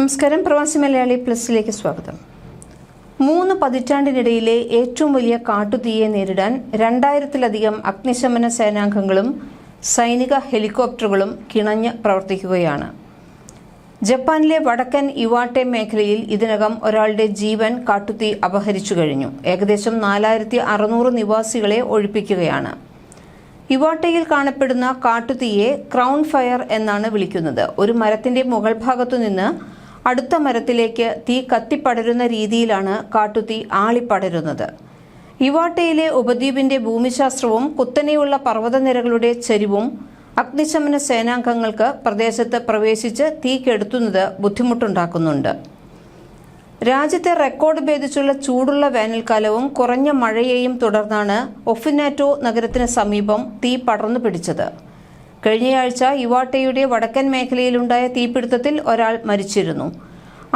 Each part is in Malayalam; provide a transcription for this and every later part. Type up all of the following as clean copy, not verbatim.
നമസ്കാരം. പ്രവാസി മലയാളി പ്ലസിലേക്ക് സ്വാഗതം. 3 പതിറ്റാണ്ടിനിടയിലെ ഏറ്റവും വലിയ കാട്ടുതീയെ നേരിടാൻ 2000-ലധികം അഗ്നിശമന സേനാംഗങ്ങളും സൈനിക ഹെലികോപ്റ്ററുകളും കിണഞ്ഞ് പ്രവർത്തിക്കുകയാണ്. ജപ്പാനിലെ വടക്കൻ ഇവാട്ടെ മേഖലയിൽ ഇതിനകം ഒരാളുടെ ജീവൻ കാട്ടുതീ അപഹരിച്ചു കഴിഞ്ഞു. ഏകദേശം 4600 നിവാസികളെ ഒഴിപ്പിക്കുകയാണ്. ഇവാട്ടയിൽ കാണപ്പെടുന്ന കാട്ടുതീയെ ക്രൗൺ ഫയർ എന്നാണ് വിളിക്കുന്നത്. ഒരു മരത്തിന്റെ മുകൾ ഭാഗത്തുനിന്ന് അടുത്ത മരത്തിലേക്ക് തീ കത്തിപ്പടരുന്ന രീതിയിലാണ് കാട്ടുതീ ആളിപ്പടരുന്നത്. ഇവാട്ടയിലെ ഉപദ്വീപിന്റെ ഭൂമിശാസ്ത്രവും കുത്തനെയുള്ള പർവ്വതനിരകളുടെ ചരിവും അഗ്നിശമന സേനാംഗങ്ങൾക്ക് പ്രദേശത്ത് പ്രവേശിച്ച് തീ കെടുത്തുന്നത് ബുദ്ധിമുട്ടുണ്ടാക്കുന്നുണ്ട്. രാജ്യത്തെ റെക്കോർഡ് ഭേദിച്ചുള്ള ചൂടുള്ള വേനൽക്കാലവും കുറഞ്ഞ മഴയെയും തുടർന്നാണ് ഒഫിനാറ്റോ നഗരത്തിന് സമീപം തീ പടർന്നു പിടിച്ചത്. കഴിഞ്ഞയാഴ്ച ഇവാട്ടയുടെ വടക്കൻ മേഖലയിലുണ്ടായ തീപിടുത്തത്തിൽ ഒരാൾ മരിച്ചിരുന്നു.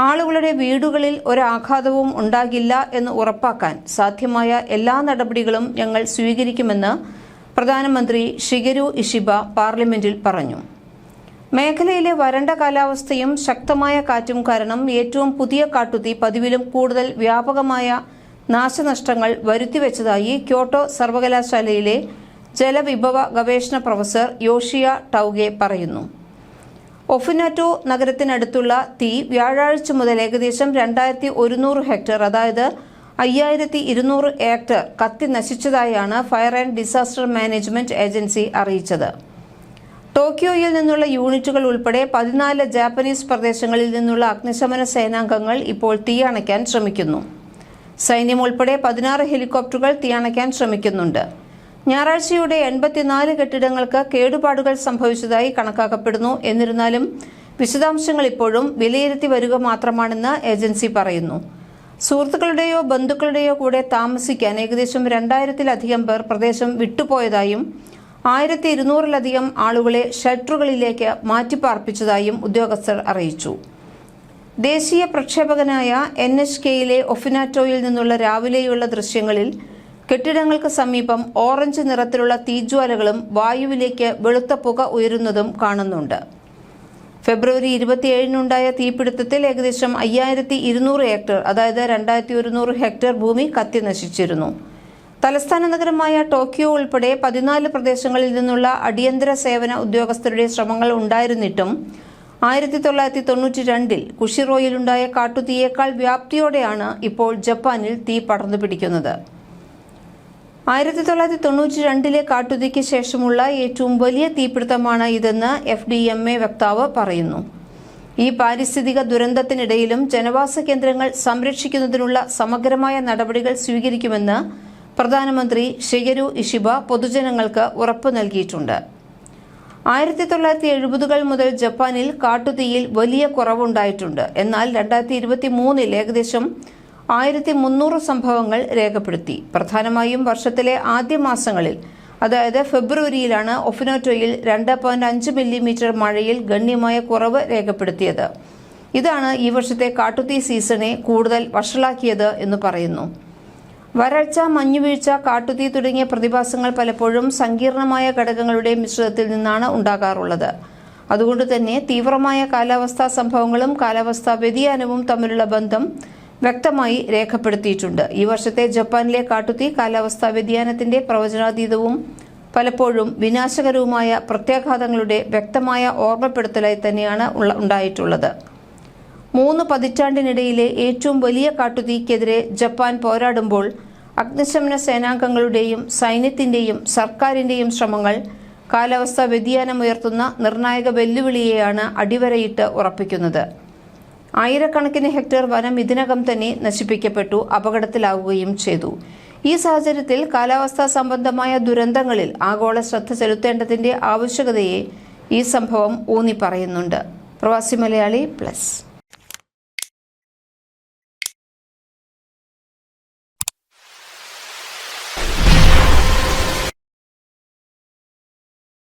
ആളുകളുടെ വീടുകളിൽ ഒരാഘാതവും ഉണ്ടാകില്ല എന്ന് ഉറപ്പാക്കാൻ സാധ്യമായ എല്ലാ നടപടികളും ഞങ്ങൾ സ്വീകരിക്കുമെന്ന് പ്രധാനമന്ത്രി ഷിഗെരു ഇഷിബ പാർലമെന്റിൽ പറഞ്ഞു. മേഖലയിലെ വരണ്ട കാലാവസ്ഥയും ശക്തമായ കാറ്റും കാരണം ഏറ്റവും പുതിയ കാട്ടുതീ പതിവിലും കൂടുതൽ വ്യാപകമായ നാശനഷ്ടങ്ങൾ വരുത്തിവെച്ചതായി ക്യോട്ടോ സർവകലാശാലയിലെ ജലവിഭവ ഗവേഷണ പ്രൊഫസർ യോഷിയ ടൌഗെ പറയുന്നു. ഒഫിനാറ്റോ നഗരത്തിനടുത്തുള്ള തീ വ്യാഴാഴ്ച മുതൽ ഏകദേശം 2100 ഹെക്ടർ, അതായത് 5200 ഏക്കർ കത്തി നശിച്ചതായാണ് fire and disaster management agency അറിയിച്ചത്. ടോക്കിയോയിൽ നിന്നുള്ള യൂണിറ്റുകൾ ഉൾപ്പെടെ 14 ജാപ്പനീസ് പ്രദേശങ്ങളിൽ നിന്നുള്ള അഗ്നിശമന സേനാംഗങ്ങൾ ഇപ്പോൾ തീയണയ്ക്കാൻ ശ്രമിക്കുന്നു. സൈന്യം ഉൾപ്പെടെ 16 ഹെലികോപ്റ്ററുകൾ തീയണയ്ക്കാൻ ശ്രമിക്കുന്നുണ്ട്. ഞായറാഴ്ചയോടെ 84 കെട്ടിടങ്ങൾക്ക് കേടുപാടുകൾ സംഭവിച്ചതായി കണക്കാക്കപ്പെടുന്നു. എന്നിരുന്നാലും വിശദാംശങ്ങൾ ഇപ്പോഴും വിലയിരുത്തി വരിക മാത്രമാണെന്ന് ഏജൻസി പറയുന്നു. സുഹൃത്തുക്കളുടെയോ ബന്ധുക്കളുടെയോ കൂടെ താമസിക്കാൻ ഏകദേശം 2000-ലധികം പേർ പ്രദേശം വിട്ടുപോയതായും 1200-ലധികം ആളുകളെ ഷെൽട്ടറുകളിലേക്ക് മാറ്റിപ്പാർപ്പിച്ചതായും ഉദ്യോഗസ്ഥർ അറിയിച്ചു. ദേശീയ പ്രക്ഷേപകനായ NHKയിലെ ഒഫിനാറ്റോയിൽ നിന്നുള്ള രാവിലെയുള്ള ദൃശ്യങ്ങളിൽ കെട്ടിടങ്ങൾക്ക് സമീപം ഓറഞ്ച് നിറത്തിലുള്ള തീജ്വാലകളും വായുവിലേക്ക് വെളുത്ത പുക ഉയരുന്നതും കാണുന്നുണ്ട്. ഫെബ്രുവരി 27-നുണ്ടായ തീപിടുത്തത്തിൽ ഏകദേശം 5200 ഹെക്ടർ, അതായത് 2100 ഹെക്ടർ ഭൂമി കത്തി നശിച്ചിരുന്നു. തലസ്ഥാന നഗരമായ ടോക്കിയോ ഉൾപ്പെടെ 14 പ്രദേശങ്ങളിൽ നിന്നുള്ള അടിയന്തര സേവന ഉദ്യോഗസ്ഥരുടെ ശ്രമങ്ങൾ ഉണ്ടായിരുന്നിട്ടും 1992-ൽ കുഷിറോയിലുണ്ടായ കാട്ടുതീയേക്കാൾ വ്യാപ്തിയോടെയാണ് ഇപ്പോൾ ജപ്പാനിൽ തീ പടർന്നു പിടിക്കുന്നത്. 1992-ലെ കാട്ടുതീക്ക് ശേഷമുള്ള ഏറ്റവും വലിയ തീപിടുത്തമാണ് ഇതെന്ന് FDMA വക്താവ് പറയുന്നു. ഈ പാരിസ്ഥിതിക ദുരന്തത്തിനിടയിലും ജനവാസ കേന്ദ്രങ്ങൾ സംരക്ഷിക്കുന്നതിനുള്ള സമഗ്രമായ നടപടികൾ സ്വീകരിക്കുമെന്ന് പ്രധാനമന്ത്രി ഷിഗെരു ഇഷിബ പൊതുജനങ്ങൾക്ക് ഉറപ്പു നൽകിയിട്ടുണ്ട്. 1970-കൾ മുതൽ ജപ്പാനിൽ കാട്ടുതീയിൽ വലിയ കുറവുണ്ടായിട്ടുണ്ട്. എന്നാൽ 2023-ൽ ഏകദേശം 1300 സംഭവങ്ങൾ രേഖപ്പെടുത്തി. പ്രധാനമായും വർഷത്തിലെ ആദ്യ മാസങ്ങളിൽ, അതായത് ഫെബ്രുവരിയിലാണ് ഒഫിനാറ്റോയിൽ 2.5 മില്ലിമീറ്റർ മഴയിൽ ഗണ്യമായ കുറവ് രേഖപ്പെടുത്തിയത്. ഇതാണ് ഈ വർഷത്തെ കാട്ടുതീ സീസണെ കൂടുതൽ വഷളാക്കിയത് എന്ന് പറയുന്നു. വരൾച്ച, മഞ്ഞുവീഴ്ച, കാട്ടുതീ തുടങ്ങിയ പ്രതിഭാസങ്ങൾ പലപ്പോഴും സങ്കീർണമായ ഘടകങ്ങളുടെ മിശ്രിതത്തിൽ നിന്നാണ് ഉണ്ടാകാറുള്ളത്. അതുകൊണ്ട് തന്നെ തീവ്രമായ കാലാവസ്ഥാ സംഭവങ്ങളും കാലാവസ്ഥാ വ്യതിയാനവും തമ്മിലുള്ള ബന്ധം വ്യക്തമായി രേഖപ്പെടുത്തിയിട്ടുണ്ട്. ഈ വർഷത്തെ ജപ്പാനിലെ കാട്ടുതീ കാലാവസ്ഥാ വ്യതിയാനത്തിന്റെ പ്രവചനാതീതവും പലപ്പോഴും വിനാശകരവുമായ പ്രത്യാഘാതങ്ങളുടെ വ്യക്തമായ ഓർമ്മപ്പെടുത്തലായി തന്നെയാണ് ഉണ്ടായിട്ടുള്ളത്. 3 പതിറ്റാണ്ടിനിടയിലെ ഏറ്റവും വലിയ കാട്ടുതീക്കെതിരെ ജപ്പാൻ പോരാടുമ്പോൾ അഗ്നിശമന സേനാംഗങ്ങളുടെയും സൈന്യത്തിന്റെയും സർക്കാരിന്റെയും ശ്രമങ്ങൾ കാലാവസ്ഥാ വ്യതിയാനമുയർത്തുന്ന നിർണായക വെല്ലുവിളിയെയാണ് അടിവരയിട്ട് ഉറപ്പിക്കുന്നത്. ആയിരക്കണക്കിന് ഹെക്ടർ വനം ഇതിനകം തന്നെ നശിപ്പിക്കപ്പെട്ടു, അപകടത്തിലാവുകയും ചെയ്തു. ഈ സാഹചര്യത്തിൽ കാലാവസ്ഥാ സംബന്ധമായ ദുരന്തങ്ങളിൽ ആഗോള ശ്രദ്ധ ചെലുത്തേണ്ടതിന്റെ ആവശ്യകതയെ ഈ സംഭവം ഊന്നി പറയുന്നുണ്ട്. പ്രവാസി മലയാളി പ്ലസ്.